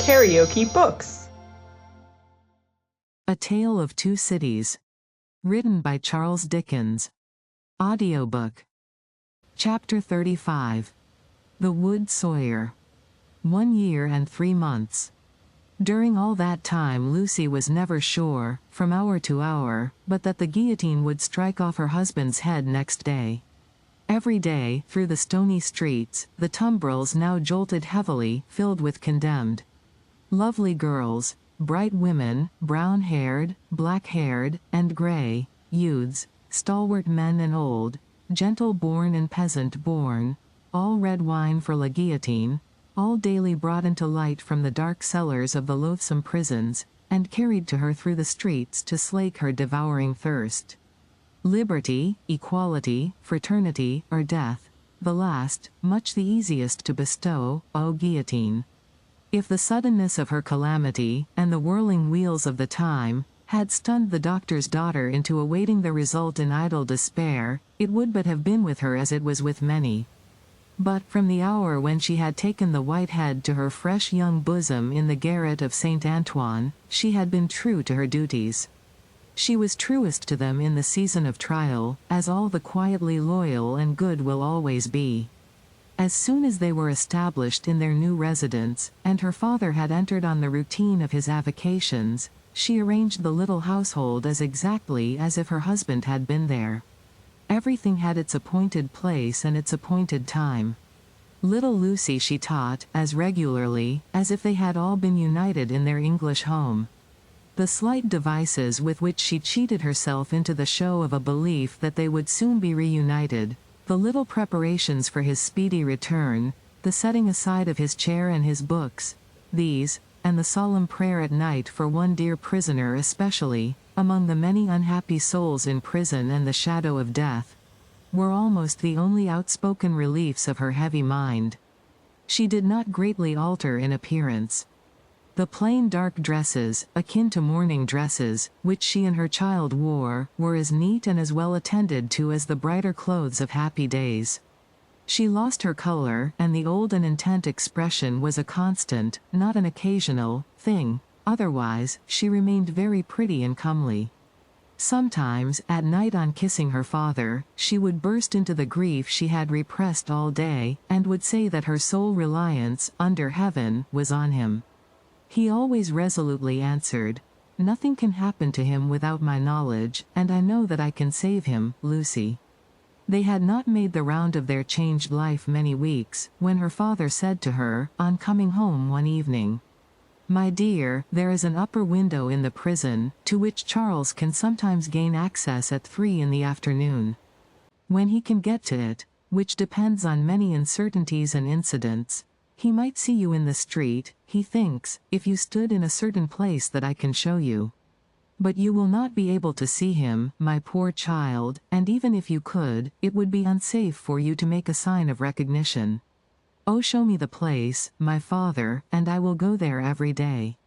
KaraokeBooks. A Tale of Two Cities. Written by Charles Dickens. Audiobook. Chapter 35. The Wood Sawyer. 1 year and 3 months. During all that time Lucy was never sure, from hour to hour, but that the guillotine would strike off her husband's head next day. Every day, through the stony streets, the tumbrils now jolted heavily, filled with condemned. Lovely girls, bright women, brown-haired, black-haired, and grey, youths, stalwart men and old, gentle-born and peasant-born, all red wine for la guillotine, all daily brought into light from the dark cellars of the loathsome prisons, and carried to her through the streets to slake her devouring thirst. Liberty, equality, fraternity, or death, the last, much the easiest to bestow, O guillotine. If the suddenness of her calamity, and the whirling wheels of the time, had stunned the doctor's daughter into awaiting the result in idle despair, it would but have been with her as it was with many. But, from the hour when she had taken the white head to her fresh young bosom in the garret of Saint Antoine, she had been true to her duties. She was truest to them in the season of trial, as all the quietly loyal and good will always be. As soon as they were established in their new residence, and her father had entered on the routine of his avocations, she arranged the little household as exactly as if her husband had been there. Everything had its appointed place and its appointed time. Little Lucy she taught, as regularly, as if they had all been united in their English home. The slight devices with which she cheated herself into the show of a belief that they would soon be reunited, the little preparations for his speedy return, the setting aside of his chair and his books, these, and the solemn prayer at night for one dear prisoner especially, among the many unhappy souls in prison and the shadow of death, were almost the only outspoken reliefs of her heavy mind. She did not greatly alter in appearance. The plain dark dresses, akin to mourning dresses, which she and her child wore, were as neat and as well attended to as the brighter clothes of happy days. She lost her color, and the old and intent expression was a constant, not an occasional, thing. Otherwise, she remained very pretty and comely. Sometimes, at night on kissing her father, she would burst into the grief she had repressed all day, and would say that her sole reliance, under heaven, was on him. He always resolutely answered, "Nothing can happen to him without my knowledge, and I know that I can save him, Lucy." They had not made the round of their changed life many weeks, when her father said to her, on coming home one evening, "My dear, there is an upper window in the prison, to which Charles can sometimes gain access at 3 in the afternoon. When he can get to it, which depends on many uncertainties and incidents, he might see you in the street, he thinks, if you stood in a certain place that I can show you. But you will not be able to see him, my poor child, and even if you could, it would be unsafe for you to make a sign of recognition. Oh, show me the place, my father, and I will go there every day."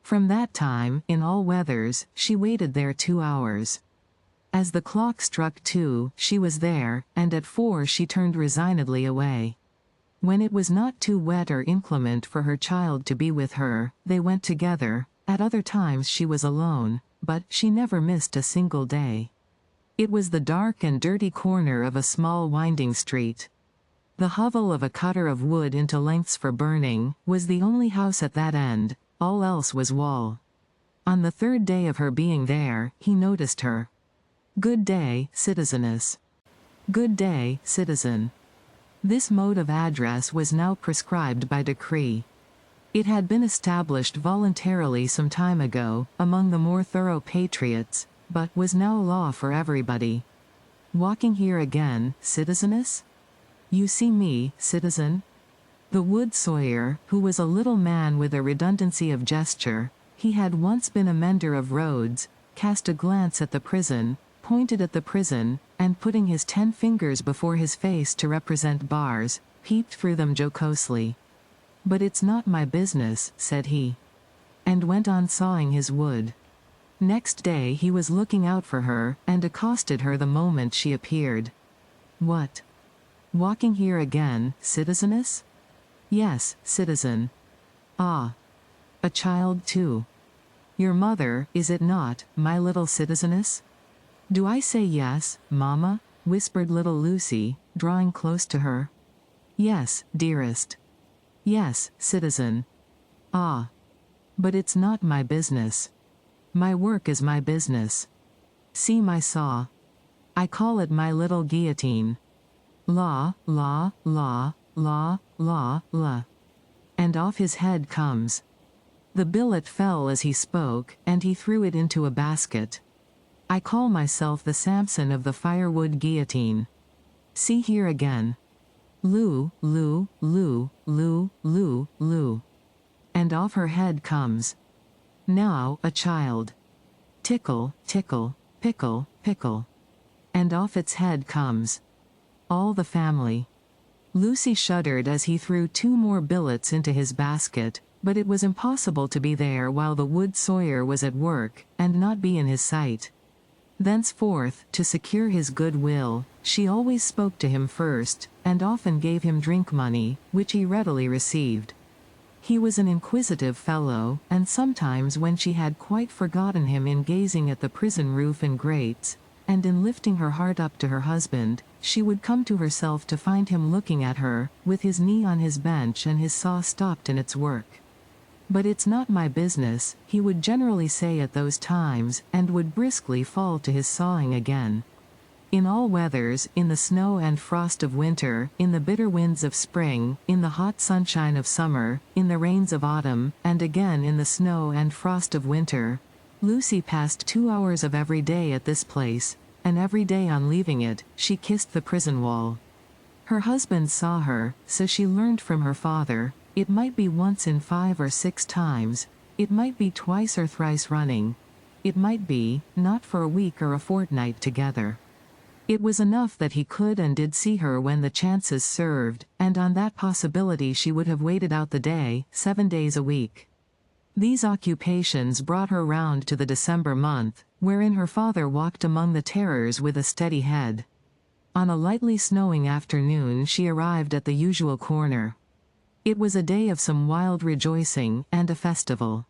From that time, in all weathers, she waited there 2 hours. As the clock struck 2, she was there, and at 4 she turned resignedly away. When it was not too wet or inclement for her child to be with her, they went together. At other times she was alone, but she never missed a single day. It was the dark and dirty corner of a small winding street. The hovel of a cutter of wood into lengths for burning was the only house at that end, all else was wall. On the 3rd day of her being there, he noticed her. "Good day, citizeness." "Good day, citizen." This mode of address was now prescribed by decree. It had been established voluntarily some time ago, among the more thorough patriots, but was now law for everybody. "Walking here again, citizeness? You see me, citizen?" The wood sawyer, who was a little man with a redundancy of gesture, he had once been a mender of roads, cast a glance at the prison, pointed at the prison, and putting his 10 fingers before his face to represent bars, peeped through them jocosely. "But it's not my business," said he, and went on sawing his wood. Next day he was looking out for her, and accosted her the moment she appeared. "What? Walking here again, citizeness?" "Yes, citizen." "Ah. A child too. Your mother, is it not, my little citizeness? Do I say yes, mamma? Whispered little Lucy, drawing close to her. Yes, dearest. Yes, citizen. Ah. But it's not my business. My work is my business. See my saw. I call it my little guillotine. La, la, la, la, la, la. And off his head comes. The billet fell as he spoke, and he threw it into a basket. I call myself the Samson of the firewood guillotine. See here again. Loo, loo, loo, loo, loo, loo. And off her head comes. Now, a child. Tickle, tickle, pickle, pickle. And off its head comes. All the family. Lucy shuddered as he threw 2 more billets into his basket, but it was impossible to be there while the wood sawyer was at work, and not be in his sight. Thenceforth, to secure his good will, she always spoke to him first, and often gave him drink money, which he readily received. He was an inquisitive fellow, and sometimes when she had quite forgotten him in gazing at the prison roof and grates, and in lifting her heart up to her husband, she would come to herself to find him looking at her, with his knee on his bench and his saw stopped in its work. But it's not my business, he would generally say at those times, and would briskly fall to his sawing again. In all weathers, in the snow and frost of winter, in the bitter winds of spring, in the hot sunshine of summer, in the rains of autumn, and again in the snow and frost of winter, Lucy passed 2 hours of every day at this place, and every day on leaving it, she kissed the prison wall. Her husband saw her, so she learned from her father. It might be once in 5 or 6 times, it might be twice or thrice running, it might be, not for a week or a fortnight together. It was enough that he could and did see her when the chances served, and on that possibility she would have waited out the day, 7 days a week. These occupations brought her round to the December month, wherein her father walked among the terrors with a steady head. On a lightly snowing afternoon she arrived at the usual corner. It was a day of some wild rejoicing, and a festival.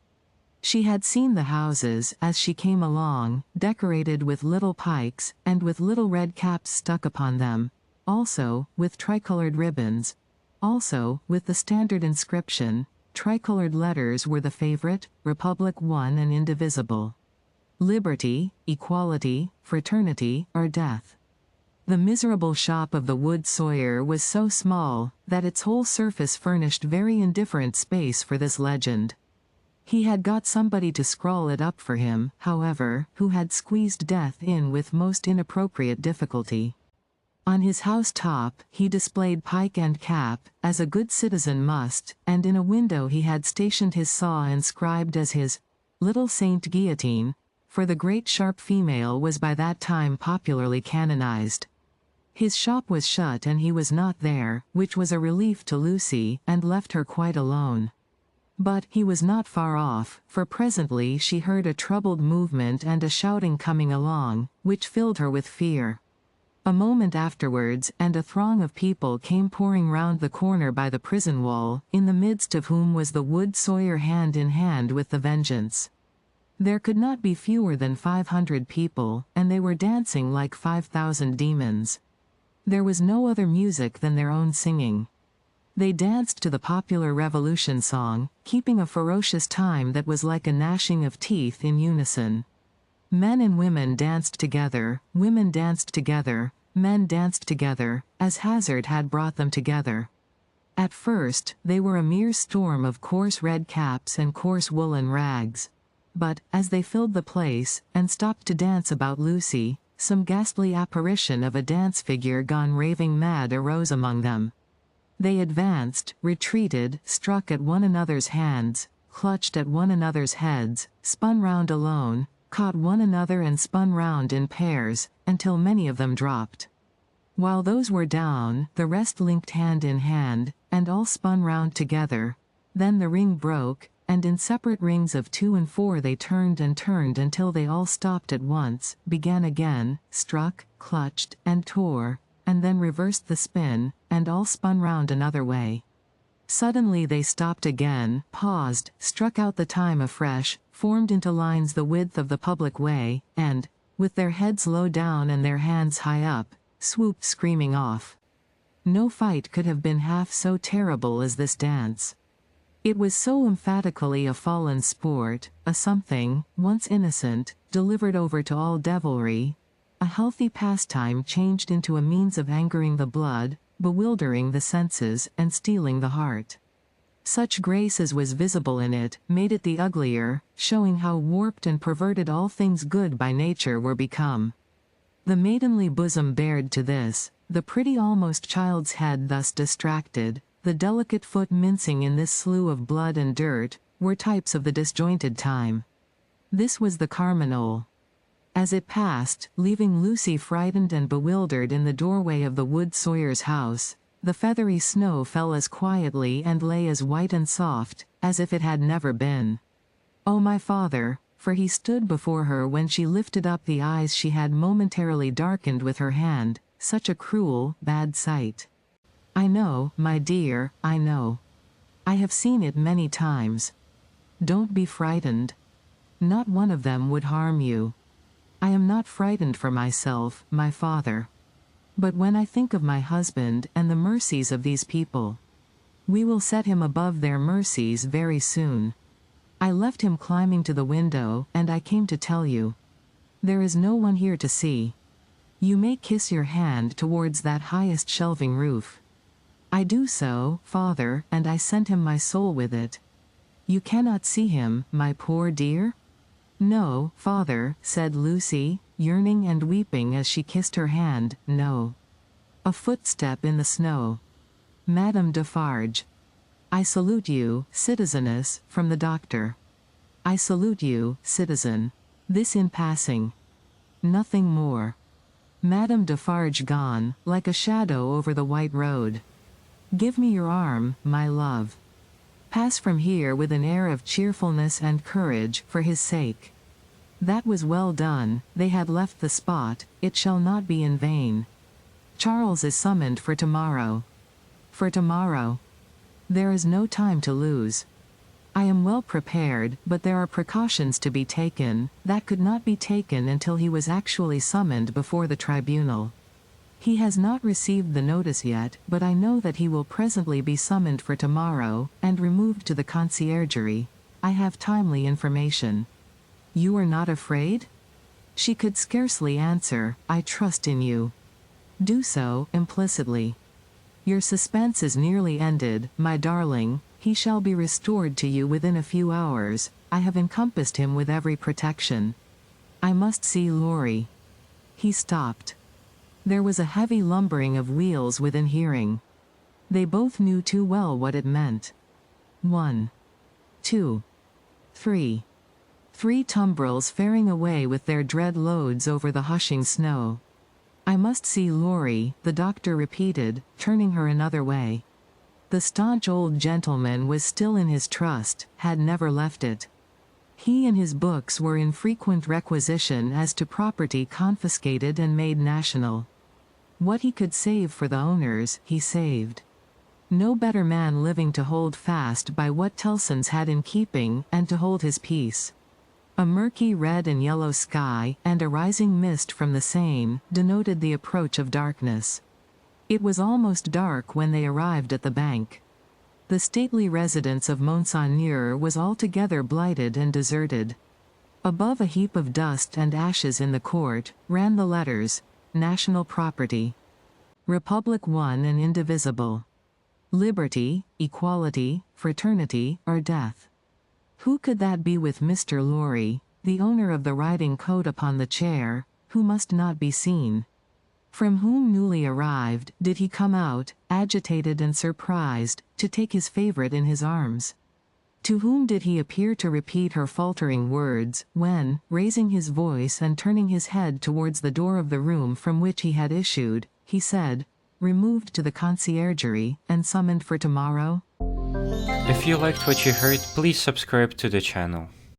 She had seen the houses, as she came along, decorated with little pikes, and with little red caps stuck upon them, also, with tricolored ribbons, also, with the standard inscription, tricolored letters were the favorite, Republic one and indivisible. Liberty, equality, fraternity, or death. The miserable shop of the wood sawyer was so small, that its whole surface furnished very indifferent space for this legend. He had got somebody to scrawl it up for him, however, who had squeezed death in with most inappropriate difficulty. On his house top, he displayed pike and cap, as a good citizen must, and in a window he had stationed his saw inscribed as his little Saint Guillotine, for the great sharp female was by that time popularly canonized. His shop was shut and he was not there, which was a relief to Lucy, and left her quite alone. But he was not far off, for presently she heard a troubled movement and a shouting coming along, which filled her with fear. A moment afterwards, and a throng of people came pouring round the corner by the prison wall, in the midst of whom was the wood sawyer hand in hand with the Vengeance. There could not be fewer than 500 people, and they were dancing like 5,000 demons. There was no other music than their own singing. They danced to the popular Revolution song, keeping a ferocious time that was like a gnashing of teeth in unison. Men and women danced together, women danced together, men danced together, as hazard had brought them together. At first, they were a mere storm of coarse red caps and coarse woolen rags. But, as they filled the place, and stopped to dance about Lucy, some ghastly apparition of a dance figure gone raving mad arose among them. They advanced, retreated, struck at one another's hands, clutched at one another's heads, spun round alone, caught one another and spun round in pairs, until many of them dropped. While those were down, the rest linked hand in hand, and all spun round together. Then the ring broke, and in separate rings of 2 and 4 they turned and turned until they all stopped at once, began again, struck, clutched, and tore, and then reversed the spin, and all spun round another way. Suddenly they stopped again, paused, struck out the time afresh, formed into lines the width of the public way, and, with their heads low down and their hands high up, swooped screaming off. No fight could have been half so terrible as this dance. It was so emphatically a fallen sport, a something, once innocent, delivered over to all devilry, a healthy pastime changed into a means of angering the blood, bewildering the senses, and stealing the heart. Such grace as was visible in it, made it the uglier, showing how warped and perverted all things good by nature were become. The maidenly bosom bared to this, the pretty almost child's head thus distracted, the delicate foot mincing in this slough of blood and dirt, were types of the disjointed time. This was the Carmagnole. As it passed, leaving Lucy frightened and bewildered in the doorway of the wood sawyer's house, the feathery snow fell as quietly and lay as white and soft, as if it had never been. "Oh, my father," for he stood before her when she lifted up the eyes she had momentarily darkened with her hand, such a cruel, bad sight. "I know, my dear, I know. I have seen it many times. Don't be frightened. Not one of them would harm you. I am not frightened for myself, my father. But when I think of my husband and the mercies of these people, we will set him above their mercies very soon. I left him climbing to the window, and I came to tell you. There is no one here to see. You may kiss your hand towards that highest shelving roof. I do so, father, and I sent him my soul with it. You cannot see him, my poor dear?" "No, father," said Lucy, yearning and weeping as she kissed her hand, "no." A footstep in the snow. "Madame Defarge." "I salute you, citizeness," from the doctor. "I salute you, citizen." This in passing. Nothing more. Madame Defarge gone, like a shadow over the white road. "Give me your arm, my love. Pass from here with an air of cheerfulness and courage, for his sake." That was well done, they had left the spot, it shall not be in vain. Charles is summoned for tomorrow. For tomorrow. There is no time to lose. I am well prepared, but there are precautions to be taken, that could not be taken until he was actually summoned before the tribunal. He has not received the notice yet, but I know that he will presently be summoned for tomorrow, and removed to the conciergerie. I have timely information. You are not afraid? She could scarcely answer, "I trust in you." Do so, implicitly. Your suspense is nearly ended, my darling. He shall be restored to you within a few hours. I have encompassed him with every protection. I must see Laurie. He stopped. There was a heavy lumbering of wheels within hearing. They both knew too well what it meant. 1, 2, 3. 3 tumbrils faring away with their dread loads over the hushing snow. "I must see Laurie," the doctor repeated, turning her another way. The staunch old gentleman was still in his trust, had never left it. He and his books were in frequent requisition as to property confiscated and made national. What he could save for the owners, he saved. No better man living to hold fast by what Tellson's had in keeping, and to hold his peace. A murky red and yellow sky, and a rising mist from the Seine, denoted the approach of darkness. It was almost dark when they arrived at the bank. The stately residence of Monseigneur was altogether blighted and deserted. Above a heap of dust and ashes in the court, ran the letters, "National Property. Republic one and indivisible. Liberty, equality, fraternity, or death." Who could that be with Mr. Laurie, the owner of the riding coat upon the chair, who must not be seen? From whom newly arrived, did he come out, agitated and surprised, to take his favorite in his arms? To whom did he appear to repeat her faltering words, when, raising his voice and turning his head towards the door of the room from which he had issued, he said, "Removed to the conciergerie, and summoned for tomorrow?" If you liked what you heard, please subscribe to the channel.